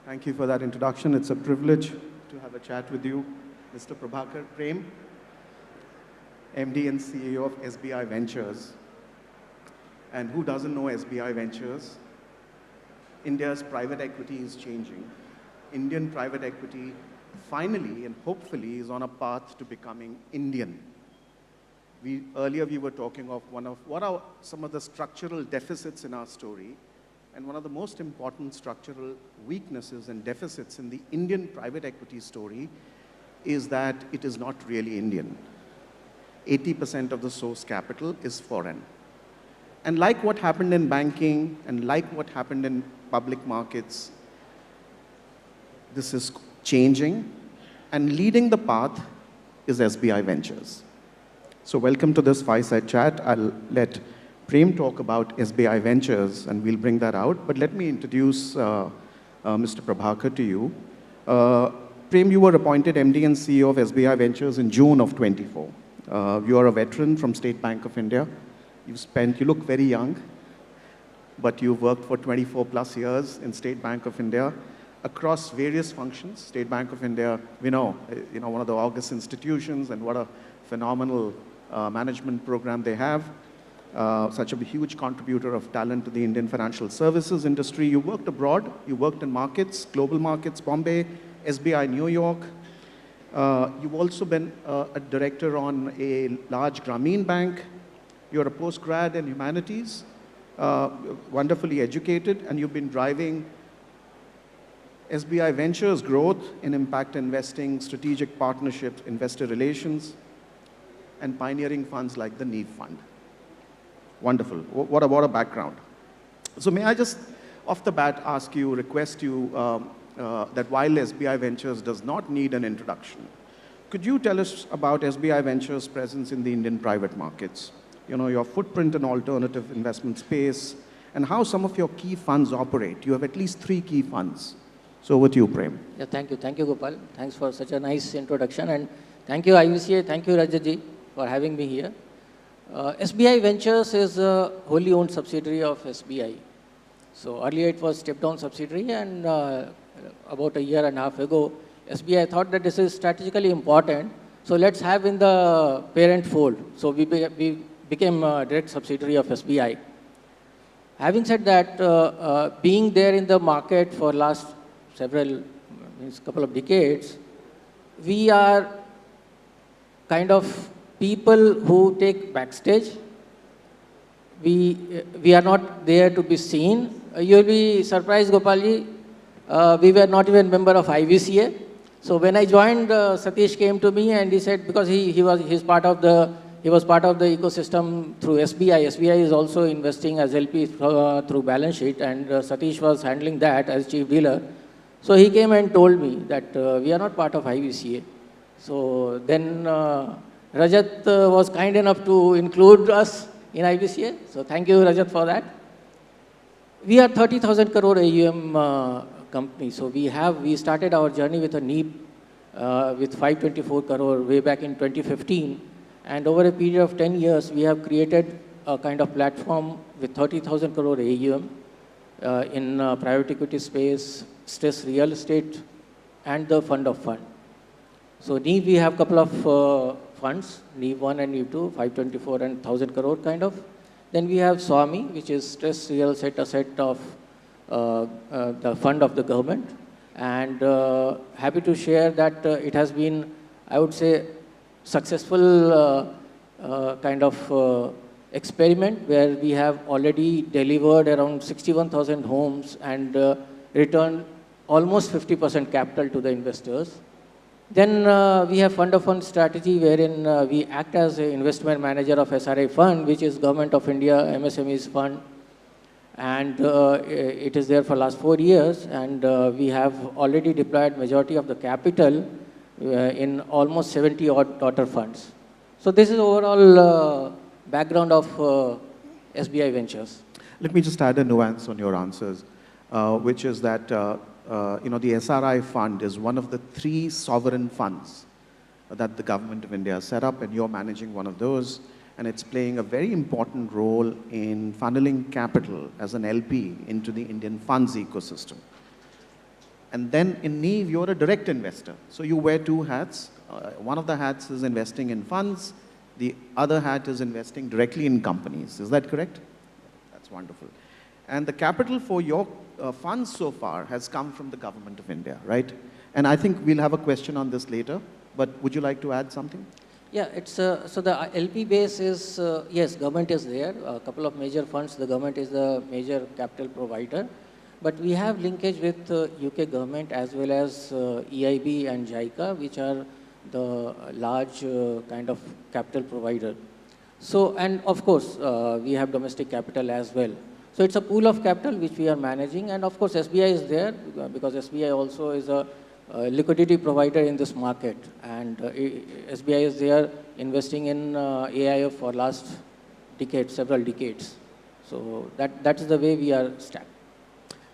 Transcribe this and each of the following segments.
Thank you for that introduction. It's a privilege to have a chat with you, Mr. Prabhakar Prem, MD and CEO of SBI Ventures. And who doesn't know SBI Ventures? India's private equity is changing. Indian private equity finally and hopefully is on a path to becoming Indian. Earlier we were talking of what are some of the structural deficits in our story. And one of the most important structural weaknesses and deficits in the Indian private equity story is that it is not really Indian. 80% of the source capital is foreign. And like what happened in banking and like what happened in public markets, this is changing, and leading the path is SBI Ventures. So welcome to this Fireside chat. I'll let Prem talk about SBI Ventures, and we'll bring that out. But let me introduce Mr. Prabhakar to you. Prem, you were appointed MD and CEO of SBI Ventures in June of 24. You are a veteran from State Bank of India. You look very young, but you've worked for 24 plus years in State Bank of India across various functions. State Bank of India, we know, one of the august institutions, and what a phenomenal management program they have. Such a huge contributor of talent to the Indian financial services industry. You worked abroad. You worked in markets, global markets, Bombay, SBI New York. You've also been a director on a large Grameen bank. You're a postgrad in humanities, wonderfully educated, and you've been driving SBI Ventures growth in impact investing, strategic partnerships, investor relations, and pioneering funds like the NEEF fund. Wonderful. What a background. So may I just, off the bat, request you that while SBI Ventures does not need an introduction, could you tell us about SBI Ventures' presence in the Indian private markets? Your footprint in alternative investment space, and how some of your key funds operate. You have at least 3 key funds. So over to you, Prem. Yeah, thank you. Thank you, Gopal. Thanks for such a nice introduction. And thank you, IVCA. Thank you, Rajat for having me here. SBI Ventures is a wholly owned subsidiary of SBI. So earlier it was stepped-down subsidiary, and about a year and a half ago, SBI thought that this is strategically important, so let's have in the parent fold. So we became a direct subsidiary of SBI. Having said that, being there in the market for last couple of decades, we are kind of people who take backstage. We are not there to be seen. You'll be surprised, Gopalji. We were not even member of IVCA. So when I joined, Satish came to me and he said, because he was part of the ecosystem through SBI. SBI is also investing as LP through balance sheet, and Satish was handling that as chief dealer. So he came and told me that we are not part of IVCA. So then Rajat was kind enough to include us in IVCA. So thank you, Rajat, for that. We are 30,000 crore AUM company. So we started our journey with a NEEP with 524 crore way back in 2015. And over a period of 10 years, we have created a kind of platform with 30,000 crore AUM in private equity space, stress real estate, and the fund of fund. So NEEP, we have a couple of funds, NEEP 1 and NEEP 2, 524 and 1,000 crore kind of. Then we have Swami, which is stress real estate asset of the fund of the government. And happy to share that it has been, I would say, successful kind of experiment where we have already delivered around 61,000 homes and returned almost 50% capital to the investors. Then we have fund of fund strategy wherein we act as an investment manager of SRA fund, which is Government of India MSMEs fund. And it is there for last 4 years, and we have already deployed majority of the capital in almost 70 odd daughter funds. So this is overall background of SBI Ventures. Let me just add a nuance on your answers, which is that the SRI fund is one of the 3 sovereign funds that the government of India set up, and you're managing one of those, and it's playing a very important role in funneling capital as an LP into the Indian funds ecosystem. And then in NEEV, you're a direct investor. So you wear two hats. One of the hats is investing in funds. The other hat is investing directly in companies. Is that correct? That's wonderful. And the capital for your funds so far has come from the government of India, right? And I think we'll have a question on this later. But would you like to add something? Yeah, it's so the LP base is, yes, government is there. A couple of major funds, the government is the major capital provider. But we have linkage with UK government as well as EIB and JICA, which are the large kind of capital provider. So, and of course, we have domestic capital as well. So it's a pool of capital which we are managing. And of course, SBI is there because SBI also is a liquidity provider in this market. And SBI is there investing in AIF for last decade, several decades. So that is the way we are stacked.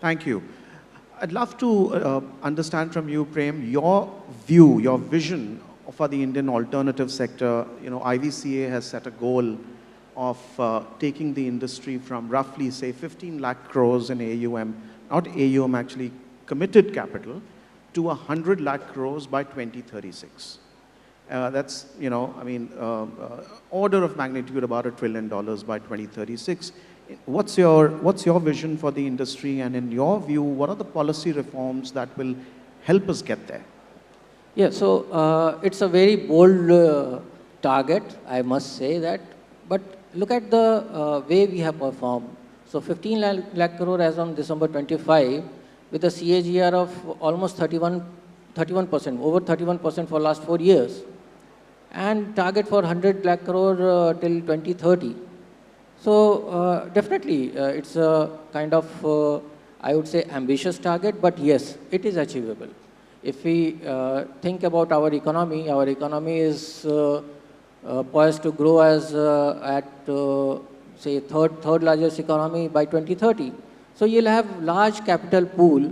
Thank you. I'd love to understand from you, Prem, your view, your vision for the Indian alternative sector. You know, IVCA has set a goal of taking the industry from roughly, say, 15 lakh crores in AUM, not AUM actually, committed capital, to 100 lakh crores by 2036. That's, you know, I mean, order of magnitude about $1 trillion by 2036. What's your vision for the industry, and in your view, what are the policy reforms that will help us get there? Yeah, so it's a very bold target, I must say that. But look at the way we have performed. So 15 lakh crore as on December 25, with a CAGR of almost 31%, over 31% for last 4 years. And target for 100 lakh crore till 2030. So definitely, it's a kind of, I would say, ambitious target, but yes, it is achievable. If we think about our economy is poised to grow as at, say, third largest economy by 2030. So you'll have large capital pool,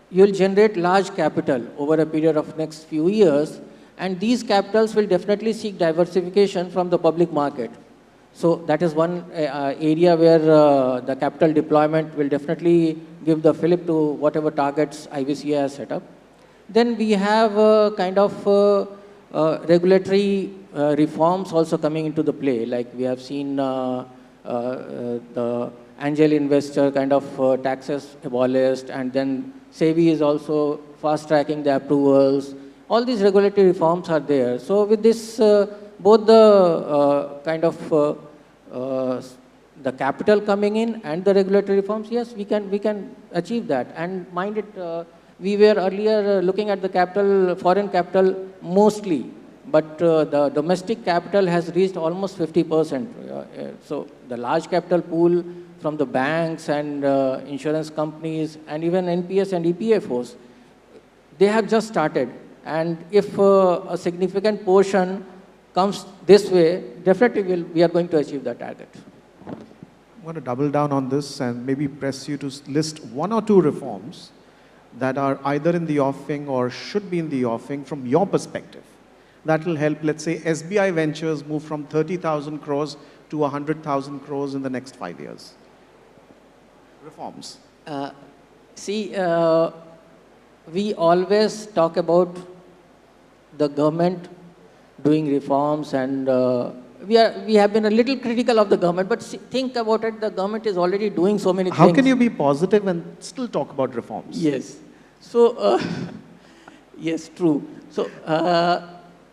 you'll generate large capital over a period of next few years, and these capitals will definitely seek diversification from the public market. So that is one area where the capital deployment will definitely give the fillip to whatever targets IVCA has set up. Then we have kind of regulatory reforms also coming into the play, like we have seen the angel investor kind of taxes abolished, and then SEBI is also fast-tracking the approvals. All these regulatory reforms are there. So with this, both the kind of the capital coming in and the regulatory reforms, yes, we can achieve that. And mind it, we were earlier looking at the capital, foreign capital mostly, but the domestic capital has reached almost 50%. So the large capital pool from the banks and insurance companies and even NPS and EPFOs, they have just started. And if a significant portion comes this way, definitely we are going to achieve that target. I'm going to double down on this and maybe press you to list 1 or 2 reforms that are either in the offing or should be in the offing from your perspective. That will help, let's say, SBI Ventures move from 30,000 crores to 100,000 crores in the next 5 years. Reforms. We always talk about the government doing reforms, and we have been a little critical of the government, but think about it, the government is already doing so many things. How can you be positive and still talk about reforms? Yes. So, yes, true. So,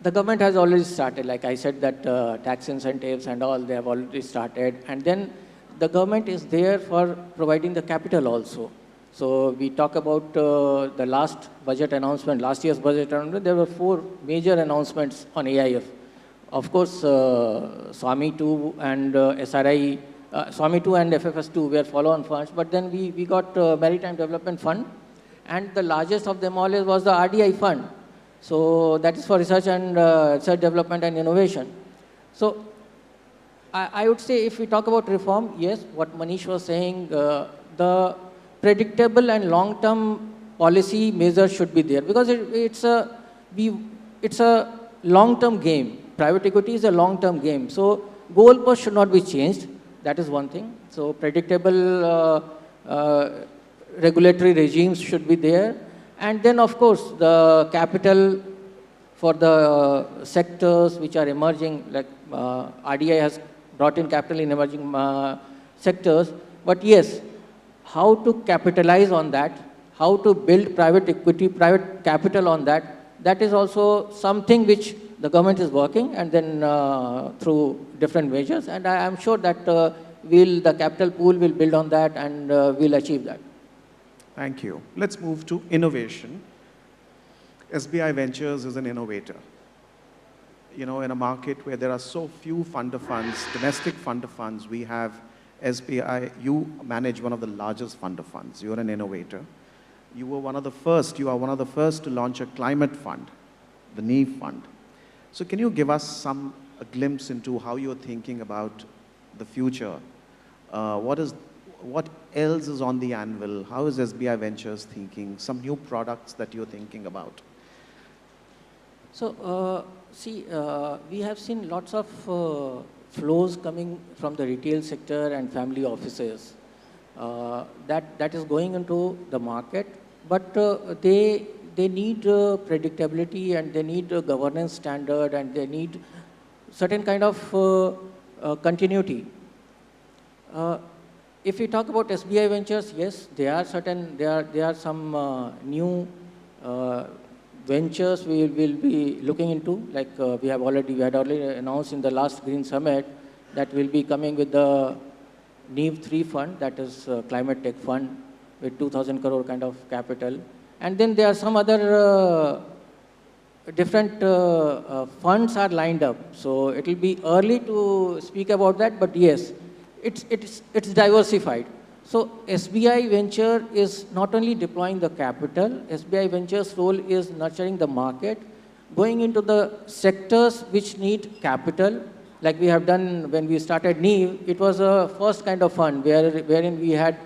the government has already started, like I said, that tax incentives and all, they have already started. And then the government is there for providing the capital also. So we talk about the last budget announcement, last year's budget announcement, there were 4 major announcements on AIF. Of course, SWAMI 2 and SRI, SWAMI 2 and FFS2 were follow-on funds, but then we got Maritime Development Fund, and the largest of them all was the RDI Fund. So that is for research and research development and innovation. So I would say if we talk about reform, yes, what Manish was saying, the predictable and long-term policy measures should be there, because it's a long-term game. Private equity is a long-term game. So goalposts should not be changed. That is one thing. So predictable regulatory regimes should be there. And then, of course, the capital for the sectors which are emerging, like RDI has brought in capital in emerging sectors. But yes, how to capitalize on that, how to build private equity, private capital on that, that is also something which the government is working, and then through different measures. And I am sure that the capital pool will build on that, and we'll achieve that. Thank you. Let's move to innovation. SBI Ventures is an innovator. You know, in a market where there are so few fund of funds, domestic fund of funds, we have SBI, you manage one of the largest fund of funds. You're an innovator. You are one of the first to launch a climate fund, the NEEF fund. So can you give us a glimpse into how you're thinking about the future? What else is on the anvil? How is SBI Ventures thinking? Some new products that you're thinking about? So, we have seen lots of flows coming from the retail sector and family offices. That is going into the market, but they need predictability, and they need a governance standard, and they need certain kind of continuity. If we talk about SBI Ventures, yes, there are some new ventures we will be looking into. Like we had already announced in the last Green Summit that we'll be coming with the NEEF 3 fund, that is climate tech fund with 2,000 crore kind of capital. And then there are some other different funds are lined up. So it will be early to speak about that, but yes, it's diversified. So SBI Venture is not only deploying the capital, SBI Venture's role is nurturing the market, going into the sectors which need capital. Like we have done when we started NEEF, it was a first kind of fund wherein we had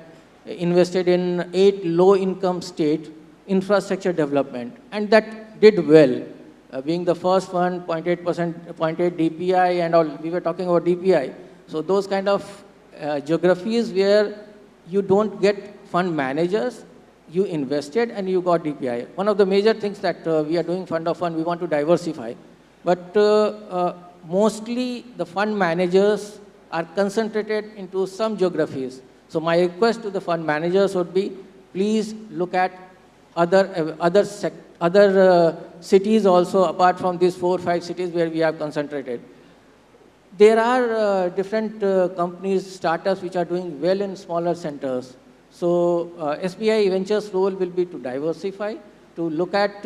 invested in 8 low-income state infrastructure development, and that did well. Being the first one, 0.8%, 0.8 DPI and all, we were talking about DPI. So those kind of geographies where you don't get fund managers, you invested and you got DPI. One of the major things that we are doing fund of fund, we want to diversify. But mostly the fund managers are concentrated into some geographies. So my request to the fund managers would be, please look at other cities also, apart from these 4 or 5 cities where we have concentrated. There are different companies, startups which are doing well in smaller centers. So SBI Ventures' role will be to diversify, to look at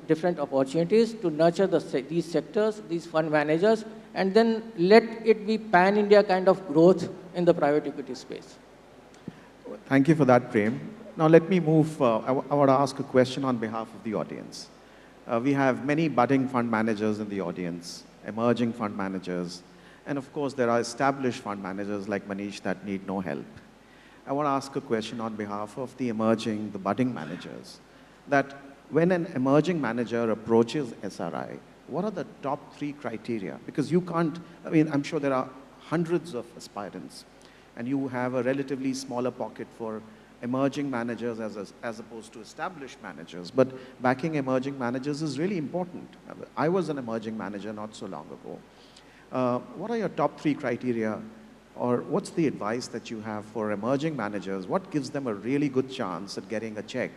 different opportunities, to nurture these sectors, these fund managers, and then let it be pan-India kind of growth in the private equity space. Thank you for that, Prem. Now let me move, I want to ask a question on behalf of the audience. We have many budding fund managers in the audience, emerging fund managers, and of course there are established fund managers like Manish that need no help. I want to ask a question on behalf of the emerging, the budding managers, that when an emerging manager approaches SRI, what are the top 3 criteria? Because you can't, I mean, I'm sure there are hundreds of aspirants, and you have a relatively smaller pocket for emerging managers as opposed to established managers. But backing emerging managers is really important. I was an emerging manager not so long ago. What are your top 3 criteria, or what's the advice that you have for emerging managers? What gives them a really good chance at getting a check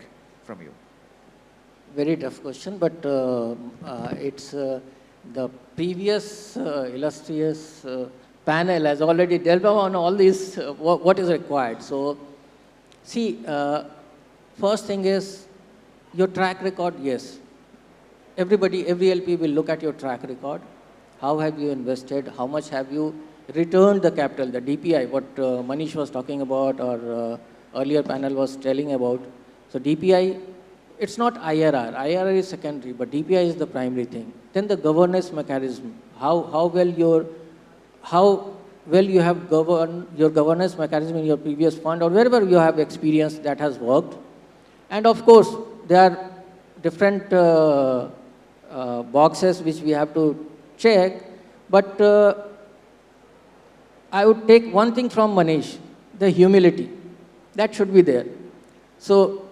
from you? Very tough question, but it's the previous illustrious panel has already delved on all these, what is required. So, see, first thing is your track record, yes. Everybody, every LP will look at your track record. How have you invested? How much have you returned the capital, the DPI, what Manish was talking about, or earlier panel was telling about. So DPI, it's not IRR. IRR is secondary, but DPI is the primary thing. Then the governance mechanism, how well you have governed your governance mechanism in your previous fund or wherever you have experience that has worked. And of course, there are different boxes which we have to check, but I would take one thing from Manish, the humility. That should be there. So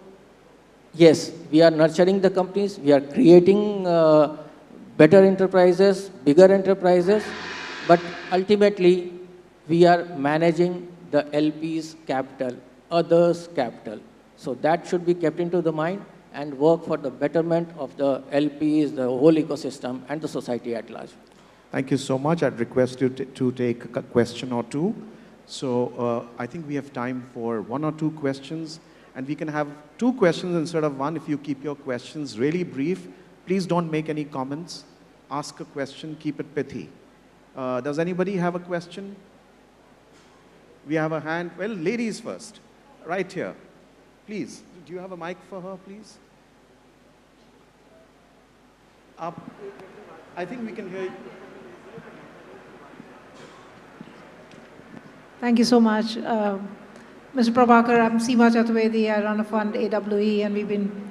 yes, we are nurturing the companies, we are creating better enterprises, bigger enterprises, but ultimately we are managing the LP's capital, others' capital. So that should be kept into the mind and work for the betterment of the LPs, the whole ecosystem, and the society at large. Thank you so much. I'd request you to take a question or two. So I think we have time for 1 or 2 questions, and we can have 2 questions instead of 1 if you keep your questions really brief. Please don't make any comments. Ask a question, keep it pithy. Does anybody have a question? We have a hand. Well, ladies first, right here. Please, do you have a mic for her, please? Up. I think we can hear you. Thank you so much. Mr. Prabhakar, I'm Seema Chaturvedi. I run a fund, AWE, and we've been,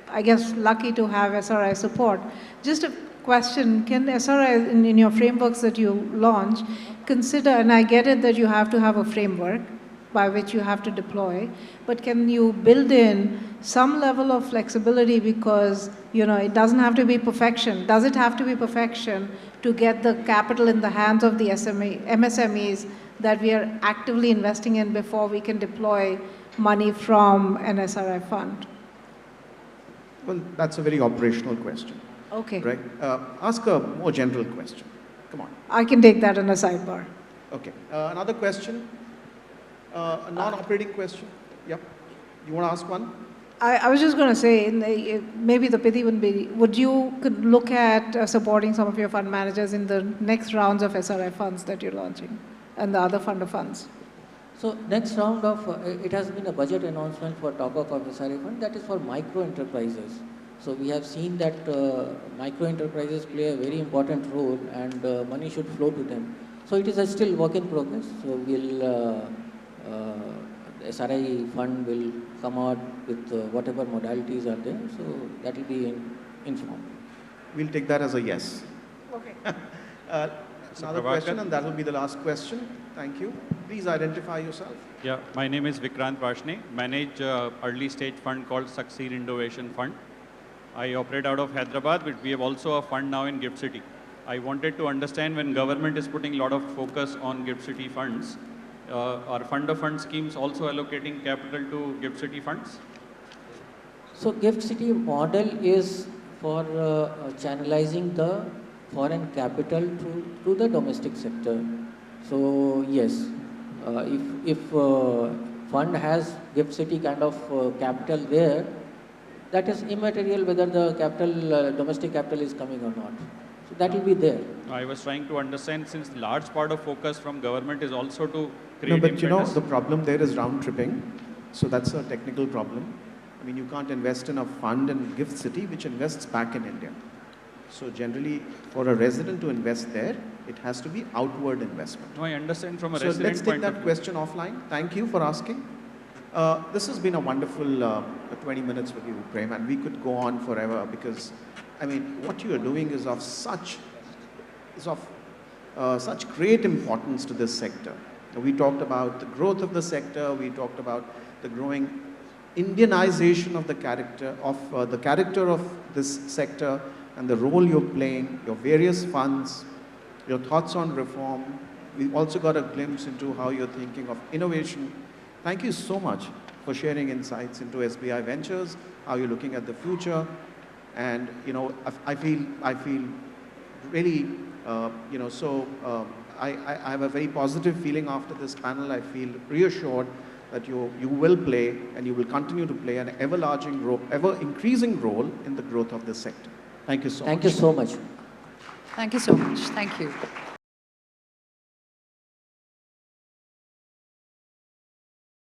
I guess, lucky to have SRI support. Just a question, can SRI, in your frameworks that you launch, consider, and I get it that you have to have a framework by which you have to deploy, but can you build in some level of flexibility because, it doesn't have to be perfection. Does it have to be perfection to get the capital in the hands of the MSMEs that we are actively investing in before we can deploy money from an SRI fund? Well, that's a very operational question. Okay. Right? Ask a more general question. Come on. I can take that in a sidebar. Okay. Another question? A non-operating question? Yep. You want to ask one? I was just going to say, maybe the pithy would be, would you could look at supporting some of your fund managers in the next rounds of SRI funds that you're launching and the other fund of funds? So next round of, it has been a budget announcement for top-up of SRI fund, that is for micro enterprises. So we have seen that micro enterprises play a very important role and money should flow to them. So it is a still work in progress. So we'll, the SRI fund will come out with whatever modalities are there. So that will be informed. We'll take that as a yes. Okay. Another question, and that will be the last question. Thank you. Please identify yourself. Yeah, my name is Vikrant Varshney, manage early stage fund called Succeed Innovation Fund. I operate out of Hyderabad, but we have also a fund now in Gift City. I wanted to understand when government is putting a lot of focus on Gift City funds, are fund of fund schemes also allocating capital to Gift City funds? So Gift City model is for channelizing the foreign capital to the domestic sector. So yes, if fund has Gift City kind of capital there, that is immaterial whether the capital, domestic capital is coming or not. So that will be there. I was trying to understand, since large part of focus from government is also to create No, but the problem there is round tripping. So that's a technical problem. I mean, you can't invest in a fund in Gift City which invests back in India. So generally, for a resident to invest there, it has to be outward investment. No, I understand from a So resident let's take point of that view. question offline. Thank you for asking. This has been a wonderful 20 minutes with you, Prem, and we could go on forever because, I mean, what you are doing is of such great importance to this sector. We talked about the growth of the sector. We talked about the growing Indianization of the character of this sector and the role you're playing, your various funds, your thoughts on reform. We also got a glimpse into how you're thinking of innovation. Thank you so much for sharing insights into SBI Ventures, how you're looking at the future. And, I feel really, I have a very positive feeling after this panel. I feel reassured that you will play and you will continue to play an ever-increasing role in the growth of this sector. Thank you so much. Thank you so much. Thank you so much. Thank you.